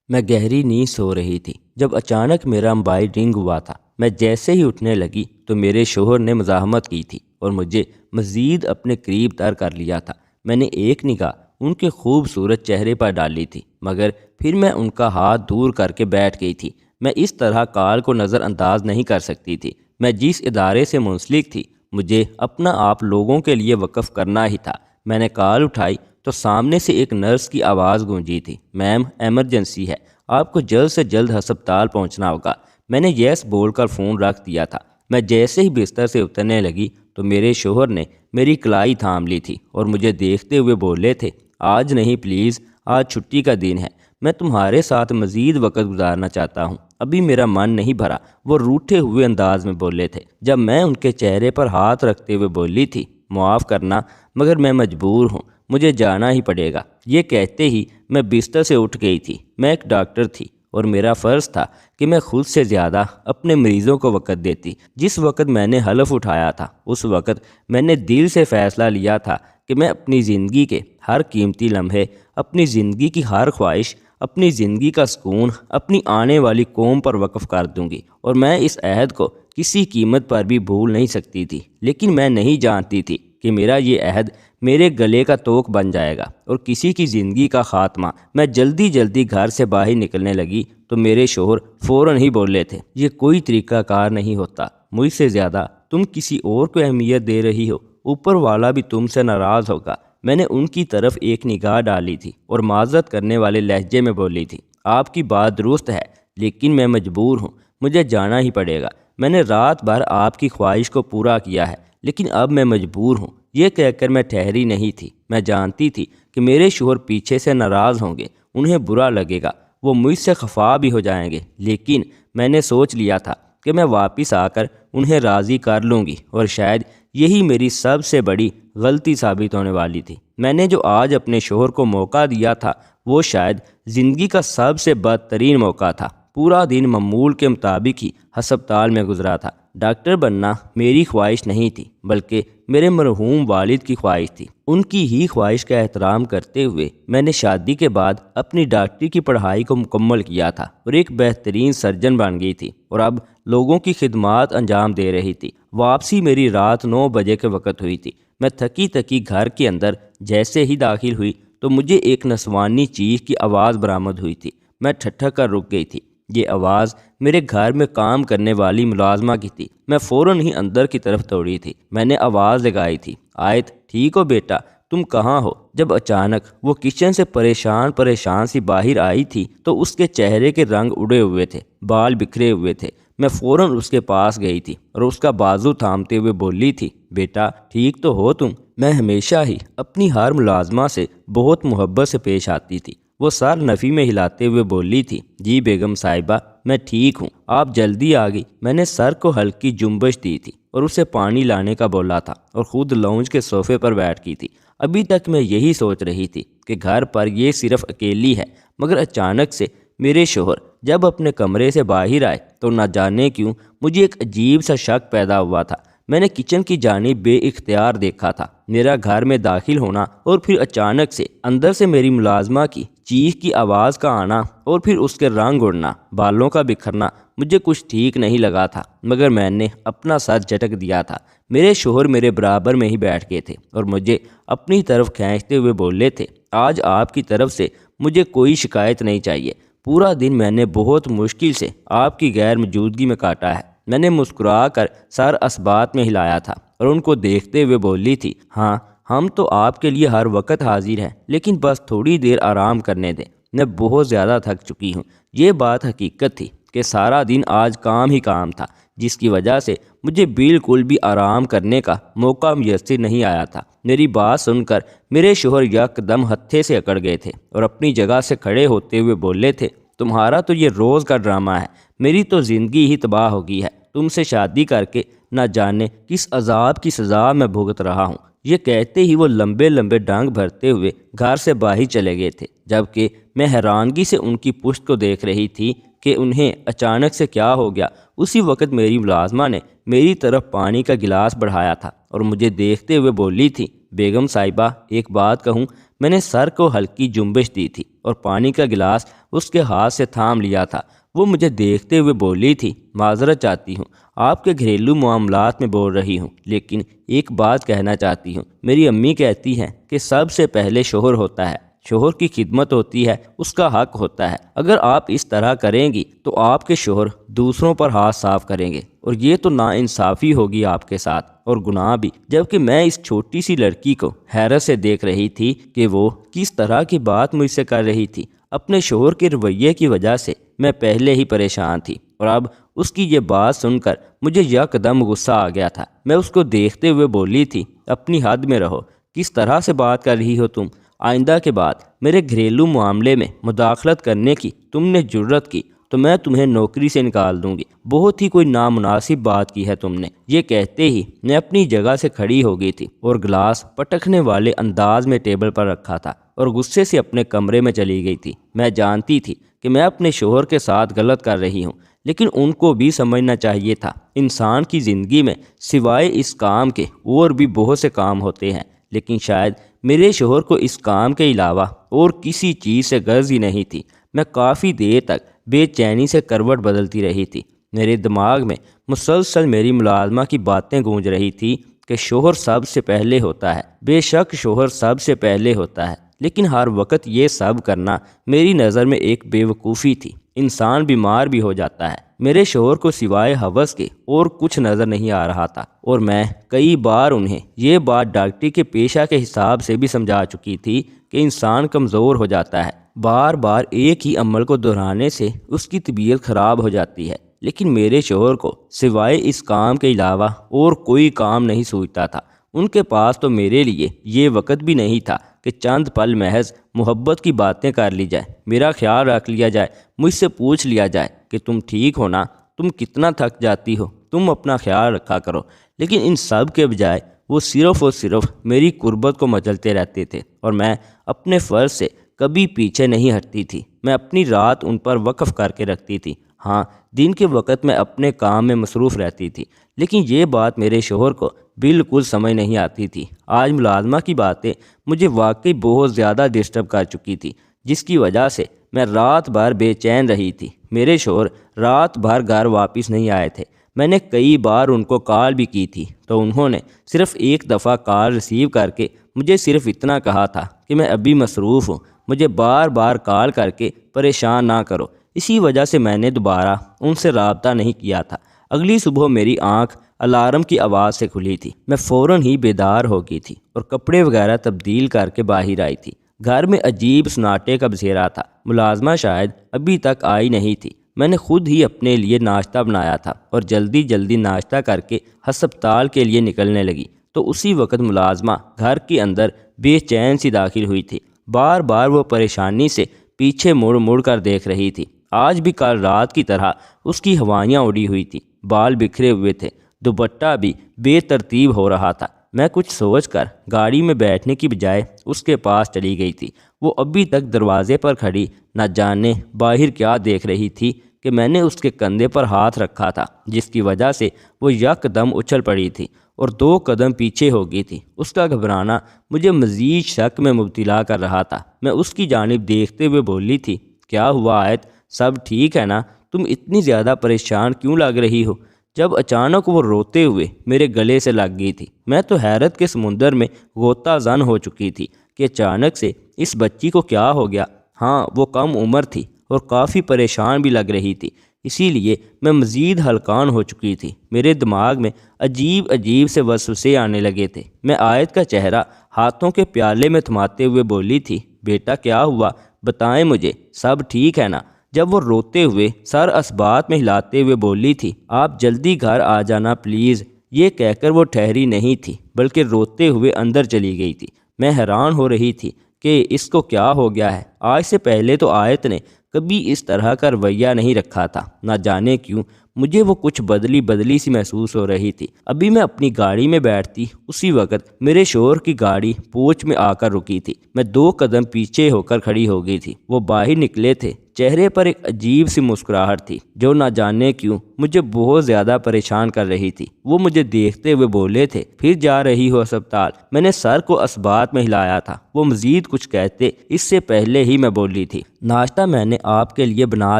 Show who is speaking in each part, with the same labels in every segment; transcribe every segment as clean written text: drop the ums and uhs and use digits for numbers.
Speaker 1: میں گہری نیند سو رہی تھی جب اچانک میرا موبائل رنگ ہوا تھا۔ میں جیسے ہی اٹھنے لگی تو میرے شوہر نے مزاحمت کی تھی اور مجھے مزید اپنے قریب تر کر لیا تھا۔ میں نے ایک نگاہ ان کے خوبصورت چہرے پر ڈالی تھی، مگر پھر میں ان کا ہاتھ دور کر کے بیٹھ گئی تھی۔ میں اس طرح کال کو نظر انداز نہیں کر سکتی تھی۔ میں جس ادارے سے منسلک تھی مجھے اپنا آپ لوگوں کے لیے وقف کرنا ہی تھا۔ میں نے کال اٹھائی تو سامنے سے ایک نرس کی آواز گونجی تھی، میم ایمرجنسی ہے، آپ کو جلد سے جلد ہسپتال پہنچنا ہوگا۔ میں نے یس بول کر فون رکھ دیا تھا۔ میں جیسے ہی بستر سے اترنے لگی تو میرے شوہر نے میری کلائی تھام لی تھی اور مجھے دیکھتے ہوئے بولے تھے، آج نہیں پلیز، آج چھٹی کا دن ہے، میں تمہارے ساتھ مزید وقت گزارنا چاہتا ہوں، ابھی میرا من نہیں بھرا۔ وہ روٹھے ہوئے انداز میں بولے تھے جب میں ان کے چہرے پر ہاتھ رکھتے ہوئے بولی تھی، معاف کرنا مگر میں مجبور ہوں، مجھے جانا ہی پڑے گا۔ یہ کہتے ہی میں بستر سے اٹھ گئی تھی۔ میں ایک ڈاکٹر تھی اور میرا فرض تھا کہ میں خود سے زیادہ اپنے مریضوں کو وقت دیتی۔ جس وقت میں نے حلف اٹھایا تھا اس وقت میں نے دل سے فیصلہ لیا تھا کہ میں اپنی زندگی کے ہر قیمتی لمحے، اپنی زندگی کی ہر خواہش، اپنی زندگی کا سکون اپنی آنے والی قوم پر وقف کر دوں گی، اور میں اس عہد کو کسی قیمت پر بھی بھول نہیں سکتی تھی۔ لیکن میں نہیں جانتی تھی کہ میرا یہ عہد میرے گلے کا توق بن جائے گا اور کسی کی زندگی کا خاتمہ۔ میں جلدی گھر سے باہر نکلنے لگی تو میرے شوہر فوراً ہی بولے تھے، یہ کوئی طریقہ کار نہیں ہوتا، مجھ سے زیادہ تم کسی اور کو اہمیت دے رہی ہو، اوپر والا بھی تم سے ناراض ہوگا۔ میں نے ان کی طرف ایک نگاہ ڈالی تھی اور معذرت کرنے والے لہجے میں بولی تھی، آپ کی بات درست ہے لیکن میں مجبور ہوں، مجھے جانا ہی پڑے گا۔ میں نے رات بھر آپ کی خواہش کو پورا کیا ہے لیکن اب میں مجبور ہوں۔ یہ کہہ کر میں ٹھہری نہیں تھی۔ میں جانتی تھی کہ میرے شوہر پیچھے سے ناراض ہوں گے، انہیں برا لگے گا، وہ مجھ سے خفا بھی ہو جائیں گے، لیکن میں نے سوچ لیا تھا کہ میں واپس آ کر انہیں راضی کر لوں گی، اور شاید یہی میری سب سے بڑی غلطی ثابت ہونے والی تھی۔ میں نے جو آج اپنے شوہر کو موقع دیا تھا وہ شاید زندگی کا سب سے بدترین موقع تھا۔ پورا دن معمول کے مطابق ہی ہسپتال میں گزرا تھا۔ ڈاکٹر بننا میری خواہش نہیں تھی بلکہ میرے مرحوم والد کی خواہش تھی۔ ان کی ہی خواہش کا احترام کرتے ہوئے میں نے شادی کے بعد اپنی ڈاکٹری کی پڑھائی کو مکمل کیا تھا اور ایک بہترین سرجن بن گئی تھی اور اب لوگوں کی خدمات انجام دے رہی تھی۔ واپسی میری رات 9 بجے کے وقت ہوئی تھی۔ میں تھکی گھر کے اندر جیسے ہی داخل ہوئی تو مجھے ایک نسوانی چیخ کی آواز برآمد ہوئی تھی۔ میں ٹھٹک کر رک گئی تھی۔ یہ آواز میرے گھر میں کام کرنے والی ملازمہ کی تھی۔ میں فوراً ہی اندر کی طرف دوڑی تھی۔ میں نے آواز لگائی تھی، آیت ٹھیک ہو بیٹا، تم کہاں ہو؟ جب اچانک وہ کچن سے پریشان سی باہر آئی تھی تو اس کے چہرے کے رنگ اڑے ہوئے تھے، بال بکھرے ہوئے تھے۔ میں فوراً اس کے پاس گئی تھی اور اس کا بازو تھامتے ہوئے بولی تھی، بیٹا ٹھیک تو ہو تم؟ میں ہمیشہ ہی اپنی ہر ملازمہ سے بہت محبت سے پیش آتی تھی۔ وہ سر نفی میں ہلاتے ہوئے بولی تھی، جی بیگم صاحبہ میں ٹھیک ہوں، آپ جلدی آ گئی۔ میں نے سر کو ہلکی جنبش دی تھی اور اسے پانی لانے کا بولا تھا اور خود لاؤنج کے صوفے پر بیٹھ گئی تھی۔ ابھی تک میں یہی سوچ رہی تھی کہ گھر پر یہ صرف اکیلی ہے، مگر اچانک سے میرے شوہر جب اپنے کمرے سے باہر آئے تو نہ جانے کیوں مجھے ایک عجیب سا شک پیدا ہوا تھا۔ میں نے کچن کی جانب بے اختیار دیکھا تھا۔ میرا گھر میں داخل ہونا اور پھر اچانک سے اندر سے میری ملازمہ کی چیخ کی آواز کا آنا اور پھر اس کے رنگ اڑنا، بالوں کا بکھرنا، مجھے کچھ ٹھیک نہیں لگا تھا، مگر میں نے اپنا سر جھٹک دیا تھا۔ میرے شوہر میرے برابر میں ہی بیٹھ گئے تھے اور مجھے اپنی طرف کھینچتے ہوئے بولے تھے، آج آپ کی طرف سے مجھے کوئی شکایت نہیں چاہیے، پورا دن میں نے بہت مشکل سے آپ کی غیر موجودگی میں کاٹا ہے۔ میں نے مسکرا کر سر اثبات میں ہلایا تھا اور ان کو دیکھتے ہوئے بولی تھی، ہاں ہم تو آپ کے لیے ہر وقت حاضر ہیں، لیکن بس تھوڑی دیر آرام کرنے دیں، میں بہت زیادہ تھک چکی ہوں۔ یہ بات حقیقت تھی کہ سارا دن آج کام ہی کام تھا، جس کی وجہ سے مجھے بالکل بھی آرام کرنے کا موقع میسر نہیں آیا تھا۔ میری بات سن کر میرے شوہر یک دم ہتھے سے اکڑ گئے تھے اور اپنی جگہ سے کھڑے ہوتے ہوئے بولے تھے، تمہارا تو یہ روز کا ڈرامہ ہے، میری تو زندگی ہی تباہ ہو گئی ہے، تم سے شادی کر کے نہ جانے کس عذاب کی سزا میں بھگت رہا ہوں۔ یہ کہتے ہی وہ لمبے ڈانگ بھرتے ہوئے گھر سے باہر چلے گئے تھے، جبکہ میں حیرانگی سے ان کی پشت کو دیکھ رہی تھی کہ انہیں اچانک سے کیا ہو گیا۔ اسی وقت میری ملازمہ نے میری طرف پانی کا گلاس بڑھایا تھا اور مجھے دیکھتے ہوئے بولی تھی، بیگم صاحبہ ایک بات کہوں، میں نے سر کو ہلکی جنبش دی تھی اور پانی کا گلاس اس کے ہاتھ سے تھام لیا تھا۔ وہ مجھے دیکھتے ہوئے بولی تھی، معذرت چاہتی ہوں، آپ کے گھریلو معاملات میں بول رہی ہوں، لیکن ایک بات کہنا چاہتی ہوں۔ میری امی کہتی ہیں کہ سب سے پہلے شوہر ہوتا ہے، شوہر کی خدمت ہوتی ہے، اس کا حق ہوتا ہے۔ اگر آپ اس طرح کریں گی تو آپ کے شوہر دوسروں پر ہاتھ صاف کریں گے، اور یہ تو ناانصافی ہوگی آپ کے ساتھ، اور گناہ بھی۔ جبکہ میں اس چھوٹی سی لڑکی کو حیرت سے دیکھ رہی تھی کہ وہ کس طرح کی بات مجھ سے کر رہی تھی۔ اپنے شوہر کے رویے کی وجہ سے میں پہلے ہی پریشان تھی، اور اب اس کی یہ بات سن کر مجھے یکدم غصہ آ گیا تھا۔ میں اس کو دیکھتے ہوئے بولی تھی، اپنی حد میں رہو، کس طرح سے بات کر رہی ہو تم؟ آئندہ کے بعد میرے گھریلو معاملے میں مداخلت کرنے کی تم نے جرت کی تو میں تمہیں نوکری سے نکال دوں گی۔ بہت ہی کوئی نامناسب بات کی ہے تم نے۔ یہ کہتے ہی میں اپنی جگہ سے کھڑی ہو گئی تھی اور گلاس پٹکنے والے انداز میں ٹیبل پر رکھا تھا، اور غصے سے اپنے کمرے میں چلی گئی تھی۔ میں جانتی تھی کہ میں اپنے شوہر کے ساتھ غلط کر رہی ہوں، لیکن ان کو بھی سمجھنا چاہیے تھا انسان کی زندگی میں سوائے اس کام کے اور بھی بہت سے کام ہوتے ہیں، لیکن شاید میرے شوہر کو اس کام کے علاوہ اور کسی چیز سے غرض ہی نہیں تھی۔ میں کافی دیر تک بے چینی سے کروٹ بدلتی رہی تھی۔ میرے دماغ میں مسلسل میری ملازمہ کی باتیں گونج رہی تھی کہ شوہر سب سے پہلے ہوتا ہے، بے شک شوہر سب سے پہلے ہوتا ہے، لیکن ہر وقت یہ سب کرنا میری نظر میں ایک بے وقوفی تھی۔ انسان بیمار بھی ہو جاتا ہے۔ میرے شوہر کو سوائے ہوس کے اور کچھ نظر نہیں آ رہا تھا، اور میں کئی بار انہیں یہ بات ڈاکٹری کے پیشہ کے حساب سے بھی سمجھا چکی تھی کہ انسان کمزور ہو جاتا ہے، بار بار ایک ہی عمل کو دہرانے سے اس کی طبیعت خراب ہو جاتی ہے۔ لیکن میرے شوہر کو سوائے اس کام کے علاوہ اور کوئی کام نہیں سوچتا تھا۔ ان کے پاس تو میرے لیے یہ وقت بھی نہیں تھا کہ چند پل محض محبت کی باتیں کر لی جائے، میرا خیال رکھ لیا جائے، مجھ سے پوچھ لیا جائے کہ تم ٹھیک ہو نا، تم کتنا تھک جاتی ہو، تم اپنا خیال رکھا کرو۔ لیکن ان سب کے بجائے وہ صرف اور صرف میری قربت کو مچلتے رہتے تھے، اور میں اپنے فرض سے کبھی پیچھے نہیں ہٹتی تھی۔ میں اپنی رات ان پر وقف کر کے رکھتی تھی۔ ہاں، دن کے وقت میں اپنے کام میں مصروف رہتی تھی، لیکن یہ بات میرے شوہر کو بالکل سمجھ نہیں آتی تھی۔ آج ملازمہ کی باتیں مجھے واقعی بہت زیادہ ڈسٹرب کر چکی تھی، جس کی وجہ سے میں رات بھر بے چین رہی تھی۔ میرے شوہر رات بھر گھر واپس نہیں آئے تھے۔ میں نے کئی بار ان کو کال بھی کی تھی، تو انہوں نے صرف ایک دفعہ کال ریسیو کر کے مجھے صرف اتنا کہا تھا کہ میں ابھی مصروف ہوں، مجھے بار بار کال کر کے پریشان نہ کرو۔ اسی وجہ سے میں نے دوبارہ ان سے رابطہ نہیں کیا تھا۔ اگلی صبح میری آنکھ الارم کی آواز سے کھلی تھی۔ میں فوراً ہی بیدار ہو گئی تھی اور کپڑے وغیرہ تبدیل کر کے باہر آئی تھی۔ گھر میں عجیب سناٹے کا بسیرا تھا۔ ملازمہ شاید ابھی تک آئی نہیں تھی۔ میں نے خود ہی اپنے لیے ناشتہ بنایا تھا اور جلدی جلدی ناشتہ کر کے ہسپتال کے لیے نکلنے لگی، تو اسی وقت ملازمہ گھر کے اندر بے چین سی داخل ہوئی تھی۔ بار بار وہ پریشانی سے پیچھے مڑ مڑ کر دیکھ رہی تھی۔ آج بھی کل رات کی طرح اس کی ہوائیاں اڑی ہوئی تھی، بال بکھرے ہوئے تھے، دوپٹہ بھی بے ترتیب ہو رہا تھا۔ میں کچھ سوچ کر گاڑی میں بیٹھنے کی بجائے اس کے پاس چلی گئی تھی۔ وہ ابھی تک دروازے پر کھڑی نہ جانے باہر کیا دیکھ رہی تھی کہ میں نے اس کے کندھے پر ہاتھ رکھا تھا، جس کی وجہ سے وہ یکدم اچھل پڑی تھی اور 2 قدم پیچھے ہو گئی تھی۔ اس کا گھبرانا مجھے مزید شک میں مبتلا کر رہا تھا۔ میں اس کی جانب دیکھتے ہوئے بولی تھی، کیا ہوا آیت، سب ٹھیک ہے نا؟ تم اتنی زیادہ پریشان کیوں لگ رہی ہو؟ جب اچانک وہ روتے ہوئے میرے گلے سے لگ گئی تھی۔ میں تو حیرت کے سمندر میں غوطہ زن ہو چکی تھی کہ اچانک سے اس بچی کو کیا ہو گیا۔ ہاں، وہ کم عمر تھی اور کافی پریشان بھی لگ رہی تھی، اسی لیے میں مزید ہلکان ہو چکی تھی۔ میرے دماغ میں عجیب عجیب سے وسوسے آنے لگے تھے۔ میں آیت کا چہرہ ہاتھوں کے پیالے میں تھماتے ہوئے بولی تھی، بیٹا کیا ہوا، بتائیں مجھے، سب ٹھیک ہے نا؟ جب وہ روتے ہوئے سر اسبات میں ہلاتے ہوئے بولی تھی، آپ جلدی گھر آ جانا پلیز، یہ کہہ کر وہ ٹھہری نہیں تھی بلکہ روتے ہوئے اندر چلی گئی تھی۔ میں حیران ہو رہی تھی کہ اس کو کیا ہو گیا ہے۔ آج سے پہلے تو آیت نے کبھی اس طرح کا رویہ نہیں رکھا تھا، نہ جانے کیوں مجھے وہ کچھ بدلی سی محسوس ہو رہی تھی۔ ابھی میں اپنی گاڑی میں بیٹھتی، اسی وقت میرے شوہر کی گاڑی پوچھ میں آ کر رکی تھی۔ میں 2 قدم پیچھے ہو کر کھڑی ہو گئی تھی۔ وہ باہر نکلے تھے، چہرے پر ایک عجیب سی مسکراہٹ تھی جو نہ جانے کیوں مجھے بہت زیادہ پریشان کر رہی تھی۔ وہ مجھے دیکھتے ہوئے بولے تھے، پھر جا رہی ہو ہسپتال؟ میں نے سر کو اثبات میں ہلایا تھا۔ وہ مزید کچھ کہتے اس سے پہلے ہی میں بولی تھی، ناشتہ میں نے آپ کے لیے بنا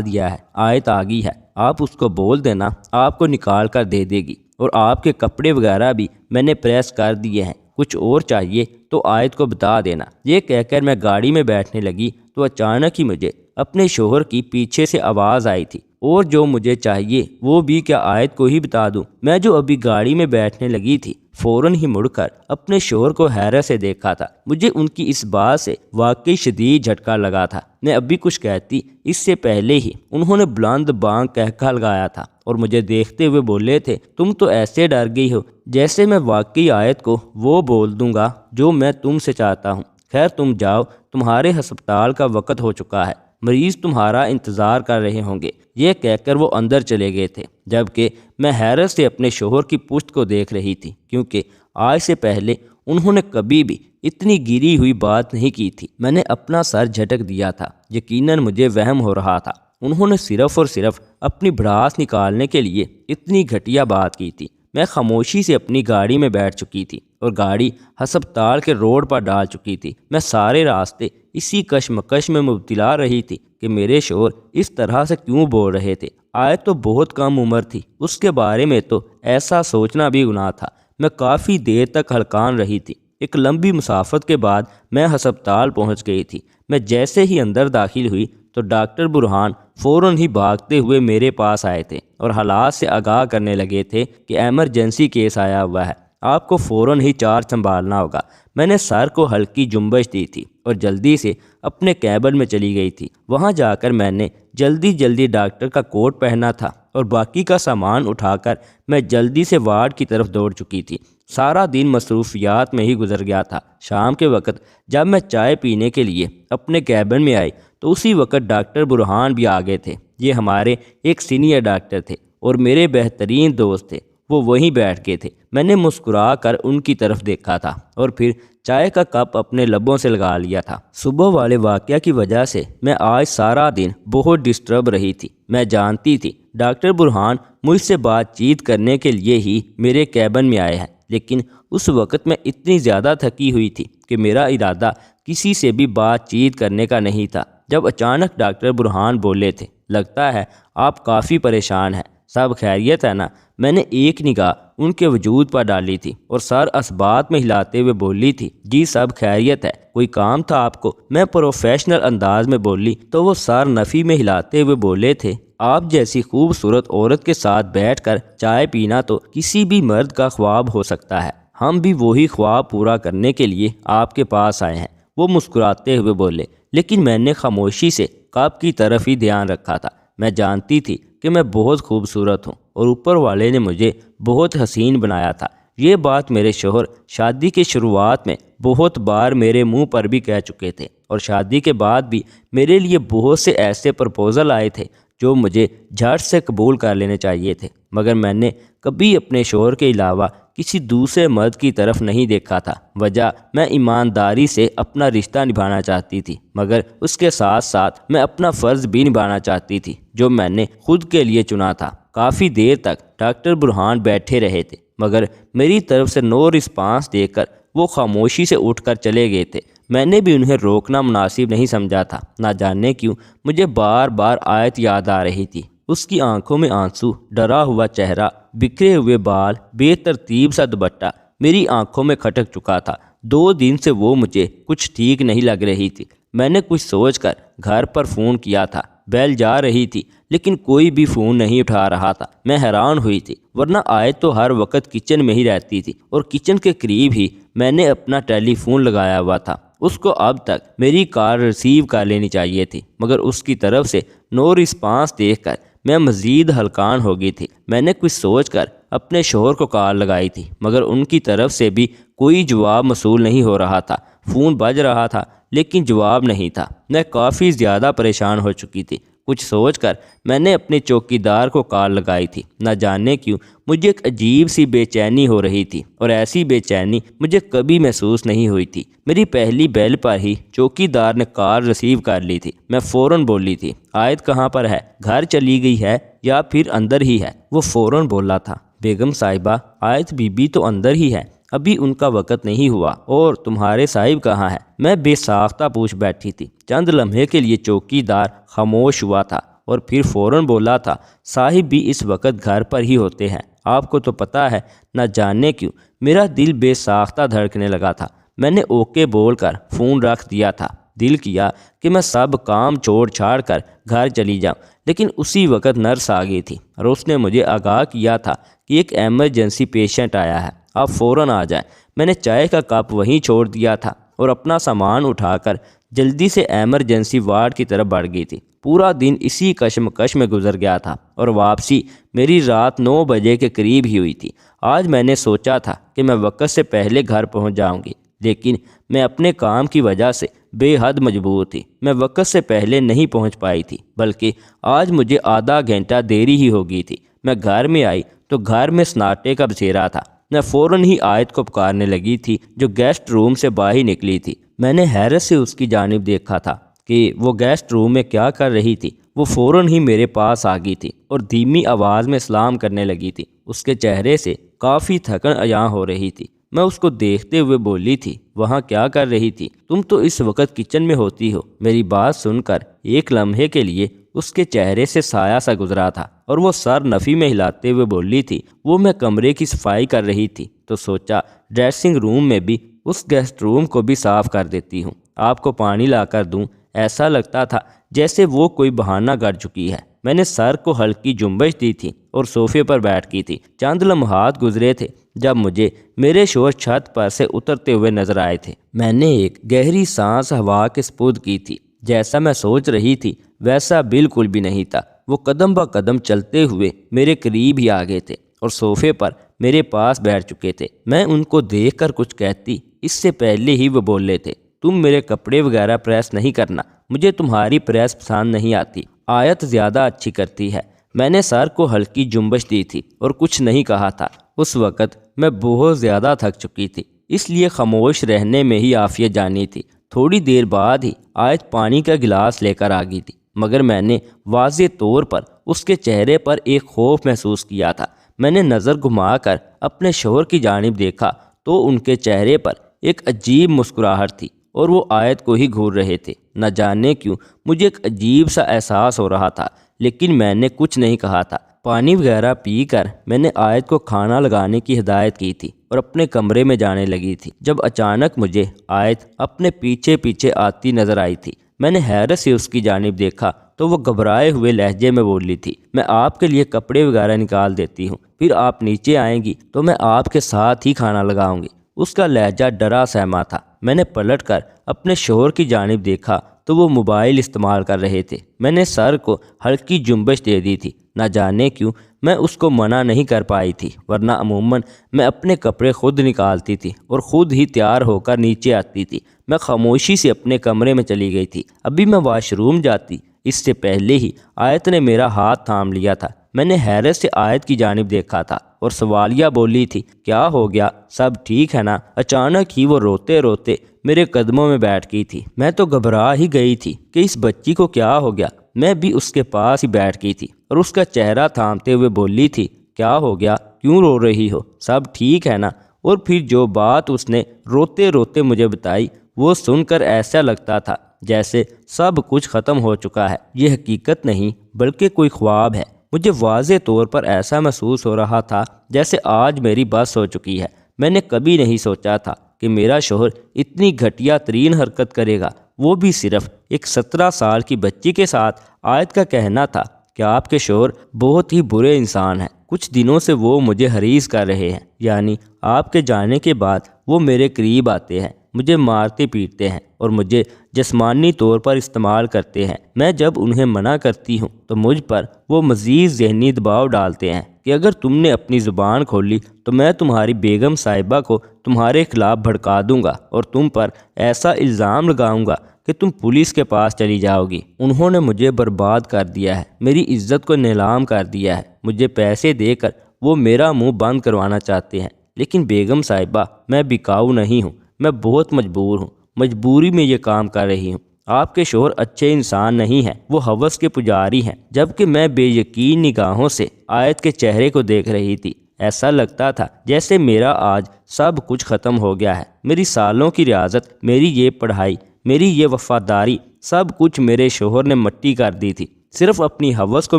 Speaker 1: دیا ہے، آیت آ گئی ہے، آپ اس کو بول دینا آپ کو نکال کر دے دے گی، اور آپ کے کپڑے وغیرہ بھی میں نے پریس کر دیے ہیں، کچھ اور چاہیے تو آیت کو بتا دینا۔ یہ کہہ کر میں گاڑی میں بیٹھنے لگی تو اچانک ہی مجھے اپنے شوہر کی پیچھے سے آواز آئی تھی، اور جو مجھے چاہیے وہ بھی کیا آیت کو ہی بتا دوں؟ میں جو ابھی گاڑی میں بیٹھنے لگی تھی فوراً ہی مڑ کر اپنے شوہر کو حیرت سے دیکھا تھا۔ مجھے ان کی اس بات سے واقعی شدید جھٹکا لگا تھا۔ میں ابھی کچھ کہتی اس سے پہلے ہی انہوں نے بلند بانگ کہکا لگایا تھا اور مجھے دیکھتے ہوئے بولے تھے، تم تو ایسے ڈر گئی ہو جیسے میں واقعی آیت کو وہ بول دوں گا جو میں تم سے چاہتا ہوں۔ خیر تم جاؤ، تمہارے ہسپتال کا وقت ہو چکا ہے، مریض تمہارا انتظار کر رہے ہوں گے۔ یہ کہہ کر وہ اندر چلے گئے تھے، جبکہ میں حیرت سے اپنے شوہر کی پشت کو دیکھ رہی تھی، کیونکہ آج سے پہلے انہوں نے کبھی بھی اتنی گری ہوئی بات نہیں کی تھی۔ میں نے اپنا سر جھٹک دیا تھا، یقیناً مجھے وہم ہو رہا تھا انہوں نے صرف اور صرف اپنی بھڑاس نکالنے کے لیے اتنی گھٹیا بات کی تھی۔ میں خاموشی سے اپنی گاڑی میں بیٹھ چکی تھی اور گاڑی ہسپتال کے روڈ پر ڈال چکی تھی۔ میں سارے راستے اسی کشمکش میں مبتلا رہی تھی کہ میرے شوہر اس طرح سے کیوں بول رہے تھے۔ آیت تو بہت کم عمر تھی، اس کے بارے میں تو ایسا سوچنا بھی گناہ تھا۔ میں کافی دیر تک ہلکان رہی تھی۔ ایک لمبی مسافت کے بعد میں ہسپتال پہنچ گئی تھی۔ میں جیسے ہی اندر داخل ہوئی تو ڈاکٹر برہان فوراً ہی بھاگتے ہوئے میرے پاس آئے تھے اور حالات سے آگاہ کرنے لگے تھے کہ ایمرجنسی کیس آیا ہوا ہے، آپ کو فوراً ہی چارج سنبھالنا ہوگا۔ میں نے سر کو ہلکی جنبش دی تھی اور جلدی سے اپنے کیبن میں چلی گئی تھی۔ وہاں جا کر میں نے جلدی ڈاکٹر کا کوٹ پہنا تھا اور باقی کا سامان اٹھا کر میں جلدی سے وارڈ کی طرف دوڑ چکی تھی۔ سارا دن مصروفیات میں ہی گزر گیا تھا۔ شام کے وقت جب میں چائے پینے کے لیے اپنے کیبن میں آئی تو اسی وقت ڈاکٹر برہان بھی آ گئے تھے۔ یہ ہمارے ایک سینئر ڈاکٹر تھے اور میرے بہترین دوست تھے۔ وہ وہیں بیٹھ گئے تھے۔ میں نے مسکرا کر ان کی طرف دیکھا تھا اور پھر چائے کا کپ اپنے لبوں سے لگا لیا تھا۔ صبح والے واقعہ کی وجہ سے میں آج سارا دن بہت ڈسٹرب رہی تھی۔ میں جانتی تھی ڈاکٹر برہان مجھ سے بات چیت کرنے کے لیے ہی میرے کیبن میں آئے ہیں، لیکن اس وقت میں اتنی زیادہ تھکی ہوئی تھی کہ میرا ارادہ کسی سے بھی بات چیت کرنے کا نہیں تھا۔ جب اچانک ڈاکٹر برہان بولے تھے، لگتا ہے آپ کافی پریشان ہیں، سب خیریت ہے نا؟ میں نے ایک نگاہ ان کے وجود پر ڈالی تھی اور سر اثبات میں ہلاتے ہوئے بولی تھی، جی سب خیریت ہے، کوئی کام تھا آپ کو؟ میں پروفیشنل انداز میں بولی تو وہ سر نفی میں ہلاتے ہوئے بولے تھے، آپ جیسی خوبصورت عورت کے ساتھ بیٹھ کر چائے پینا تو کسی بھی مرد کا خواب ہو سکتا ہے، ہم بھی وہی خواب پورا کرنے کے لیے آپ کے پاس آئے ہیں۔ وہ مسکراتے ہوئے بولے، لیکن میں نے خاموشی سے کپ کی طرف ہی دھیان رکھا تھا۔ میں جانتی تھی کہ میں بہت خوبصورت ہوں اور اوپر والے نے مجھے بہت حسین بنایا تھا۔ یہ بات میرے شوہر شادی کے شروعات میں بہت بار میرے منہ پر بھی کہہ چکے تھے، اور شادی کے بعد بھی میرے لیے بہت سے ایسے پرپوزل آئے تھے جو مجھے جھٹ سے قبول کر لینے چاہیے تھے، مگر میں نے کبھی اپنے شوہر کے علاوہ کسی دوسرے مرد کی طرف نہیں دیکھا تھا۔ وجہ میں ایمانداری سے اپنا رشتہ نبھانا چاہتی تھی، مگر اس کے ساتھ ساتھ میں اپنا فرض بھی نبھانا چاہتی تھی جو میں نے خود کے لیے چنا تھا۔ کافی دیر تک ڈاکٹر برہان بیٹھے رہے تھے، مگر میری طرف سے نو رسپانس دے کر وہ خاموشی سے اٹھ کر چلے گئے تھے۔ میں نے بھی انہیں روکنا مناسب نہیں سمجھا تھا۔ نہ جانے کیوں مجھے بار بار آیت یاد آ رہی تھی، اس کی آنکھوں میں آنسو، ڈرا ہوا چہرہ، بکھرے ہوئے بال، بے ترتیب سا دوپٹہ میری آنکھوں میں کھٹک چکا تھا۔ 2 دن سے وہ مجھے کچھ ٹھیک نہیں لگ رہی تھی۔ میں نے کچھ سوچ کر گھر پر فون کیا تھا، بیل جا رہی تھی لیکن کوئی بھی فون نہیں اٹھا رہا تھا۔ میں حیران ہوئی تھی، ورنہ آیت تو ہر وقت کچن میں ہی رہتی تھی اور کچن کے قریب ہی میں نے اپنا ٹیلی فون لگایا ہوا تھا۔ اس کو اب تک میری کال ریسیو کر لینی چاہیے تھی، مگر اس کی طرف سے نو رسپانس دیکھ کر میں مزید ہلکان ہو گئی تھی۔ میں نے کچھ سوچ کر اپنے شوہر کو کال لگائی تھی، مگر ان کی طرف سے بھی کوئی جواب موصول نہیں ہو رہا تھا۔ فون بج رہا تھا لیکن جواب نہیں تھا۔ میں کافی زیادہ پریشان ہو چکی تھی۔ کچھ سوچ کر میں نے اپنے چوکیدار کو کال لگائی تھی۔ نہ جانے کیوں مجھے ایک عجیب سی بے چینی ہو رہی تھی، اور ایسی بے چینی مجھے کبھی محسوس نہیں ہوئی تھی۔ میری پہلی بیل پر ہی چوکیدار نے کال ریسیو کر لی تھی۔ میں فوراً بولی تھی، آیت کہاں پر ہے؟ گھر چلی گئی ہے یا پھر اندر ہی ہے؟ وہ فوراً بولا تھا، بیگم صاحبہ آیت بی بی تو اندر ہی ہے، ابھی ان کا وقت نہیں ہوا۔ اور تمہارے صاحب کہاں ہے؟ میں بے ساختہ پوچھ بیٹھی تھی۔ چند لمحے کے لیے چوکیدار خاموش ہوا تھا اور پھر فوراً بولا تھا، صاحب بھی اس وقت گھر پر ہی ہوتے ہیں، آپ کو تو پتہ ہے۔ نہ جانے کیوں میرا دل بے ساختہ دھڑکنے لگا تھا۔ میں نے اوکے بول کر فون رکھ دیا تھا۔ دل کیا کہ میں سب کام چھوڑ چھاڑ کر گھر چلی جاؤں، لیکن اسی وقت نرس آ گئی تھی اور اس نے مجھے آگاہ کیا تھا کہ ایک ایمرجنسی پیشنٹ آیا ہے، آپ فوراً آ جائیں۔ میں نے چائے کا کپ وہیں چھوڑ دیا تھا اور اپنا سامان اٹھا کر جلدی سے ایمرجنسی وارڈ کی طرف بڑھ گئی تھی۔ پورا دن اسی کشمکش میں گزر گیا تھا اور واپسی میری رات 9 بجے کے قریب ہی ہوئی تھی۔ آج میں نے سوچا تھا کہ میں وقت سے پہلے گھر پہنچ جاؤں گی، لیکن میں اپنے کام کی وجہ سے بے حد مجبور تھی۔ میں وقت سے پہلے نہیں پہنچ پائی تھی، بلکہ آج مجھے آدھا گھنٹہ دیری ہی ہو گئی تھی۔ میں گھر میں آئی تو گھر میں سناٹے کا بسیرا تھا۔ میں فوراً ہی آیت کو پکارنے لگی تھی جو گیسٹ روم سے باہر نکلی تھی۔ میں نے حیرت سے اس کی جانب دیکھا تھا کہ وہ گیسٹ روم میں کیا کر رہی تھی۔ وہ فوراً ہی میرے پاس آ گئی تھی اور دھیمی آواز میں سلام کرنے لگی تھی۔ اس کے چہرے سے کافی تھکن عیاں ہو رہی تھی۔ میں اس کو دیکھتے ہوئے بولی تھی، وہاں کیا کر رہی تھی؟ تم تو اس وقت کچن میں ہوتی ہو۔ میری بات سن کر ایک لمحے کے لیے اس کے چہرے سے سایہ سا گزرا تھا اور وہ سر نفی میں ہلاتے ہوئے بولی تھی، وہ میں کمرے کی صفائی کر رہی تھی تو سوچا ڈریسنگ روم میں بھی اس گیسٹ روم کو بھی صاف کر دیتی ہوں۔ آپ کو پانی لا کر دوں؟ ایسا لگتا تھا جیسے وہ کوئی بہانہ کر چکی ہے۔ میں نے سر کو ہلکی جنبش دی تھی اور صوفے پر بیٹھ گئی تھی۔ چند لمحات گزرے تھے جب مجھے میرے شوہر چھت پر سے اترتے ہوئے نظر آئے تھے۔ میں نے ایک گہری سانس ہوا کے سپرد کی تھی۔ جیسا میں سوچ رہی تھی ویسا بالکل بھی نہیں تھا۔ وہ قدم با قدم چلتے ہوئے میرے قریب ہی آ گئے تھے اور صوفے پر میرے پاس بیٹھ چکے تھے۔ میں ان کو دیکھ کر کچھ کہتی اس سے پہلے ہی وہ بولے تھے، تم میرے کپڑے وغیرہ پریس نہیں کرنا، مجھے تمہاری پریس پسند نہیں آتی، آیت زیادہ اچھی کرتی ہے۔ میں نے سر کو ہلکی جنبش دی تھی اور کچھ نہیں کہا تھا۔ اس وقت میں بہت زیادہ تھک چکی تھی، اس لیے خاموش رہنے میں ہی عافیت جانی تھی۔ تھوڑی دیر بعد ہی آیت پانی کا گلاس لے کر آ گئی تھی، مگر میں نے واضح طور پر اس کے چہرے پر ایک خوف محسوس کیا تھا۔ میں نے نظر گھما کر اپنے شوہر کی جانب دیکھا تو ان کے چہرے پر ایک عجیب مسکراہٹ تھی اور وہ آیت کو ہی گھور رہے تھے۔ نہ جانے کیوں مجھے ایک عجیب سا احساس ہو رہا تھا، لیکن میں نے کچھ نہیں کہا تھا۔ پانی وغیرہ پی کر میں نے آیت کو کھانا لگانے کی ہدایت کی تھی اور اپنے کمرے میں جانے لگی تھی جب اچانک مجھے آیت اپنے پیچھے پیچھے آتی نظر آئی تھی۔ میں نے حیرت سے اس کی جانب دیکھا تو وہ گھبرائے ہوئے لہجے میں بولی تھی، میں آپ کے لیے کپڑے وغیرہ نکال دیتی ہوں، پھر آپ نیچے آئیں گی تو میں آپ کے ساتھ ہی کھانا لگاؤں گی۔ اس کا لہجہ ڈرا سہما تھا۔ میں نے پلٹ کر اپنے شوہر کی جانب دیکھا تو وہ موبائل استعمال کر رہے تھے۔ میں نے سر کو ہلکی جنبش دے دی تھی۔ نہ جانے کیوں میں اس کو منع نہیں کر پائی تھی، ورنہ عموماً میں اپنے کپڑے خود نکالتی تھی اور خود ہی تیار ہو کر نیچے آتی تھی۔ میں خاموشی سے اپنے کمرے میں چلی گئی تھی۔ ابھی میں واش روم جاتی اس سے پہلے ہی آیت نے میرا ہاتھ تھام لیا تھا۔ میں نے حیرت سے آیت کی جانب دیکھا تھا اور سوالیہ بولی تھی، کیا ہو گیا، سب ٹھیک ہے نا؟ اچانک ہی وہ روتے روتے میرے قدموں میں بیٹھ گئی تھی۔ میں تو گھبرا ہی گئی تھی کہ اس بچی کو کیا ہو گیا۔ میں بھی اس کے پاس ہی بیٹھ گئی تھی اور اس کا چہرہ تھامتے ہوئے بولی تھی، کیا ہو گیا، کیوں رو رہی ہو، سب ٹھیک ہے نا؟ اور پھر جو بات اس نے روتے روتے مجھے بتائی وہ سن کر ایسا لگتا تھا جیسے سب کچھ ختم ہو چکا ہے۔ یہ حقیقت نہیں بلکہ کوئی خواب ہے۔ مجھے واضح طور پر ایسا محسوس ہو رہا تھا جیسے آج میری بس ہو چکی ہے۔ میں نے کبھی نہیں سوچا تھا کہ میرا شوہر اتنی گھٹیا ترین حرکت کرے گا، وہ بھی صرف ایک 17 سال کی بچی کے ساتھ۔ آیت کا کہنا تھا کہ آپ کے شوہر بہت ہی برے انسان ہیں، کچھ دنوں سے وہ مجھے حریص کر رہے ہیں، یعنی آپ کے جانے کے بعد وہ میرے قریب آتے ہیں، مجھے مارتے پیٹتے ہیں اور مجھے جسمانی طور پر استعمال کرتے ہیں۔ میں جب انہیں منع کرتی ہوں تو مجھ پر وہ مزید ذہنی دباؤ ڈالتے ہیں کہ اگر تم نے اپنی زبان کھولی تو میں تمہاری بیگم صاحبہ کو تمہارے خلاف بھڑکا دوں گا اور تم پر ایسا الزام لگاؤں گا کہ تم پولیس کے پاس چلی جاؤ گی۔ انہوں نے مجھے برباد کر دیا ہے، میری عزت کو نیلام کر دیا ہے۔ مجھے پیسے دے کر وہ میرا منہ بند کروانا چاہتے ہیں، لیکن بیگم صاحبہ میں بکاؤ نہیں ہوں، میں بہت مجبور ہوں، مجبوری میں یہ کام کر رہی ہوں۔ آپ کے شوہر اچھے انسان نہیں ہیں، وہ ہوس کے پجاری ہیں۔ جبکہ میں بے یقین نگاہوں سے آیت کے چہرے کو دیکھ رہی تھی۔ ایسا لگتا تھا جیسے میرا آج سب کچھ ختم ہو گیا ہے۔ میری سالوں کی ریاضت، میری یہ پڑھائی، میری یہ وفاداری، سب کچھ میرے شوہر نے مٹی کر دی تھی۔ صرف اپنی ہوس کو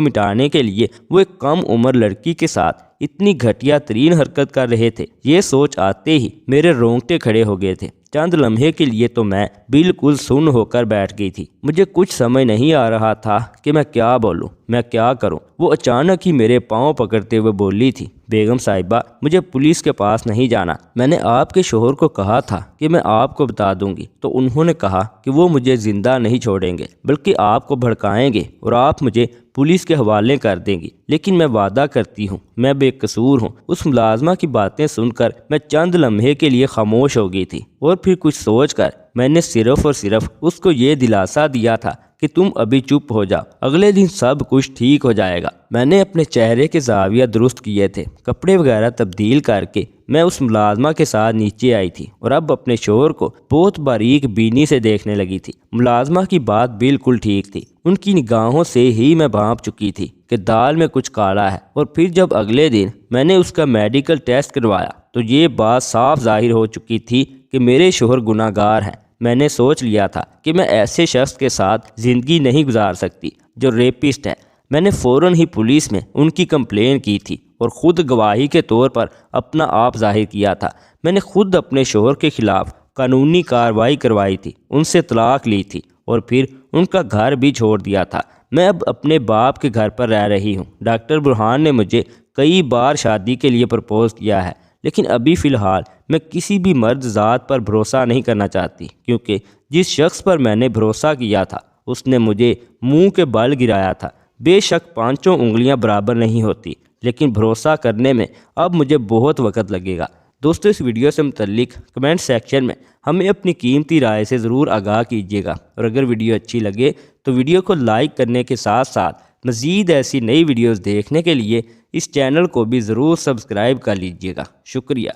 Speaker 1: مٹانے کے لیے وہ ایک کم عمر لڑکی کے ساتھ اتنی گھٹیا ترین حرکت کر رہے تھے۔ یہ سوچ آتے ہی میرے رونگٹے کھڑے ہو گئے تھے۔ چند لمحے کے لیے تو میں بالکل سن ہو کر بیٹھ گئی تھی۔ مجھے کچھ سمجھ نہیں آ رہا تھا کہ میں کیا بولوں، میں کیا کروں۔ وہ اچانک ہی میرے پاؤں پکڑتے ہوئے بولی تھی، بیگم صاحبہ مجھے پولیس کے پاس نہیں جانا۔ میں نے آپ کے شوہر کو کہا تھا کہ میں آپ کو بتا دوں گی، تو انہوں نے کہا کہ وہ مجھے زندہ نہیں چھوڑیں گے، بلکہ آپ کو بھڑکائیں گے اور آپ مجھے پولیس کے حوالے کر دیں گی۔ لیکن میں وعدہ کرتی ہوں میں بے قصور ہوں۔ اس ملازمہ کی باتیں سن کر میں چند لمحے کے لیے خاموش ہو گئی تھی، اور پھر کچھ سوچ کر میں نے صرف اور صرف اس کو یہ دلاسا دیا تھا کہ تم ابھی چپ ہو جاؤ، اگلے دن سب کچھ ٹھیک ہو جائے گا۔ میں نے اپنے چہرے کے زاویہ درست کیے تھے، کپڑے وغیرہ تبدیل کر کے میں اس ملازمہ کے ساتھ نیچے آئی تھی اور اب اپنے شوہر کو بہت باریک بینی سے دیکھنے لگی تھی۔ ملازمہ کی بات بالکل ٹھیک تھی، ان کی نگاہوں سے ہی میں بھانپ چکی تھی کہ دال میں کچھ کالا ہے۔ اور پھر جب اگلے دن میں نے اس کا میڈیکل ٹیسٹ کروایا تو یہ بات صاف ظاہر ہو چکی تھی کہ میرے شوہر گناہ گار ہیں۔ میں نے سوچ لیا تھا کہ میں ایسے شخص کے ساتھ زندگی نہیں گزار سکتی جو ریپسٹ ہے۔ میں نے فوراً ہی پولیس میں ان کی کمپلین کی تھی اور خود گواہی کے طور پر اپنا آپ ظاہر کیا تھا۔ میں نے خود اپنے شوہر کے خلاف قانونی کارروائی کروائی تھی، ان سے طلاق لی تھی اور پھر ان کا گھر بھی چھوڑ دیا تھا۔ میں اب اپنے باپ کے گھر پر رہ رہی ہوں۔ ڈاکٹر برہان نے مجھے کئی بار شادی کے لیے پرپوز کیا ہے، لیکن ابھی فی الحال میں کسی بھی مرد ذات پر بھروسہ نہیں کرنا چاہتی، کیونکہ جس شخص پر میں نے بھروسہ کیا تھا اس نے مجھے منہ کے بل گرایا تھا۔ بے شک پانچوں انگلیاں برابر نہیں ہوتی، لیکن بھروسہ کرنے میں اب مجھے بہت وقت لگے گا۔ دوستو اس ویڈیو سے متعلق کمنٹ سیکشن میں ہمیں اپنی قیمتی رائے سے ضرور آگاہ کیجیے گا، اور اگر ویڈیو اچھی لگے تو ویڈیو کو لائک کرنے کے ساتھ ساتھ مزید ایسی نئی ویڈیوز دیکھنے کے لیے اس چینل کو بھی ضرور سبسکرائب کر لیجیے گا۔ شکریہ۔